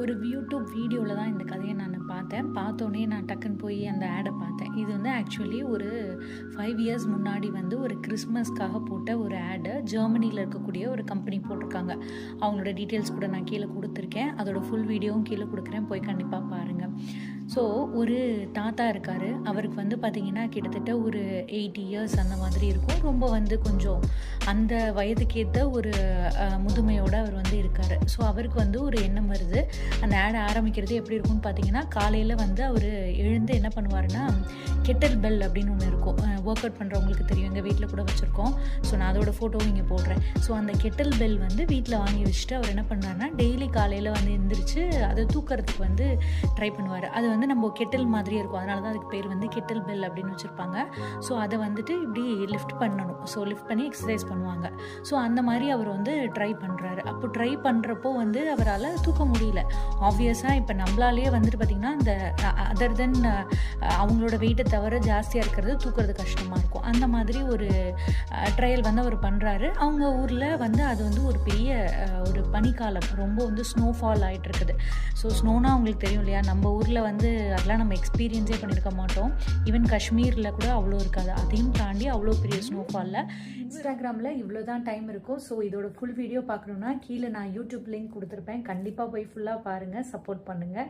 ஒரு யூடியூப் வீடியோவில் தான் இந்த கதையை நான் பார்த்தேன். பார்த்தோன்னே நான் டக்குன்னு போய் அந்த ஆடை பார்த்தேன். இது வந்து ஆக்சுவலி ஒரு 5 இயர்ஸ் முன்னாடி வந்து ஒரு கிறிஸ்மஸ்க்காக போட்ட ஒரு ஆடு. ஜெர்மனியில் இருக்கக்கூடிய ஒரு கம்பெனி போட்டிருக்காங்க. அவங்களோட டீட்டெயில்ஸ் கூட நான் கீழே கொடுத்துருக்கேன். அதோட ஃபுல் வீடியோவும் கீழே கொடுக்குறேன், போய் கண்டிப்பாக பாருங்கள். ஸோ ஒரு தாத்தா இருக்கார். அவருக்கு வந்து பார்த்திங்கன்னா கிட்டத்தட்ட ஒரு 80 இயர்ஸ் அந்த மாதிரி இருக்கும். ரொம்ப வந்து கொஞ்சம் அந்த வயதுக்கேற்ற ஒரு முதுமையோடு அவர் வந்து இருக்கார். ஸோ அவருக்கு வந்து ஒரு எண்ணம் வருது. அந்த ஆடை ஆரம்பிக்கிறது எப்படி இருக்கும்னு பார்த்தீங்கன்னா, காலையில் வந்து அவர் எழுந்து என்ன பண்ணுவாருன்னா, கெட்டில் பெல் அப்படின்னு ஒன்று இருக்கும். ஒர்க் அவுட் பண்ணுறவங்களுக்கு தெரியும், எங்கள் வீட்டில் கூட வச்சுருக்கோம். ஸோ நான் அதோட ஃபோட்டோவும் இங்கே போடுறேன். ஸோ அந்த கெட்டில் பெல் வந்து வீட்டில் வாங்கி வச்சுட்டு அவர் என்ன பண்ணுறாருன்னா, டெய்லி காலையில் வந்து எந்திரிச்சு அதை தூக்கிறதுக்கு வந்து ட்ரை பண்ணுவார். அது வந்து நம்ம கெட்டில் மாதிரி இருக்கும், அதனால தான் அதுக்கு பேர் வந்து கெட்டில் பெல் அப்படின்னு வச்சுருப்பாங்க. ஸோ அதை வந்துட்டு இப்படி லிஃப்ட் பண்ணணும். ஸோ லிஃப்ட் பண்ணி எக்ஸசைஸ் பண்ணுவாங்க. ஸோ அந்த மாதிரி அவர் வந்து ட்ரை பண்ணுறாரு. அப்போ ட்ரை பண்ணுறப்போ வந்து அவரால் தூக்க முடியல. ஆப்வியஸாக இப்போ நம்மளாலேயே வந்துட்டு பார்த்திங்கன்னா, இந்த அதர் தென் அவங்களோட வெயிட்டை தவிர ஜாஸ்தியாக இருக்கிறது தூக்கிறது கஷ்டமாக இருக்கும். அந்த மாதிரி ஒரு ட்ரையல் வந்து அவர் பண்ணுறாரு. அவங்க ஊரில் வந்து அது வந்து ஒரு பெரிய ஒரு பனிக்காலம், ரொம்ப வந்து ஸ்னோஃபால் ஆகிட்டு இருக்குது. ஸோ ஸ்னோனா அவங்களுக்கு தெரியும் இல்லையா, நம்ம ஊரில் வந்து அதெல்லாம் நம்ம எக்ஸ்பீரியன்ஸே பண்ணியிருக்க மாட்டோம். ஈவன் காஷ்மீரில் கூட அவ்வளோ இருக்காது. அதையும் தாண்டி அவ்வளோ பெரிய ஸ்னோஃபாலில் இன்ஸ்டாகிராமில் இவ்வளோ தான் டைம் இருக்கும். ஸோ இதோட ஃபுல் வீடியோ பார்க்கணுன்னா கீழே நான் யூடியூப் லிங்க் கொடுத்துருப்பேன். கண்டிப்பாக போய் ஃபுல்லாக பாருங்கள், சப்போர்ட் பண்ணுங்கள்.